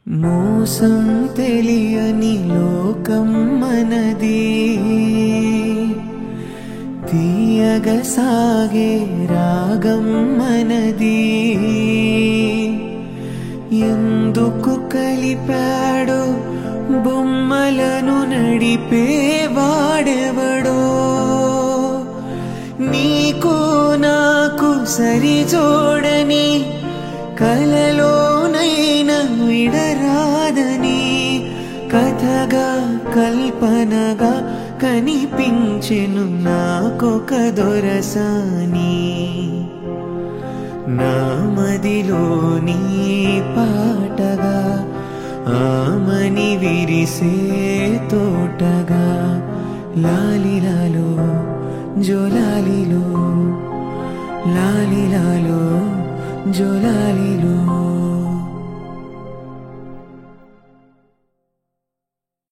మోసం తెలియని లోకం మనది, తీయగా సాగే రాగం మనది. ఎందుకు కలిపాడో బొమ్మలను నడిపేవాడెవడో, నీకు నాకు సరిజోడని కలలోనైనా విడరాదని కథగా కల్పనగా కనిపించెను నాకొక దొరసాని. నా మదిలోని పాటగా ఆమని విరిసే తోటగా, లాలిలాలో జోలాలిలో, లాలిలాలో జోలాలిలో.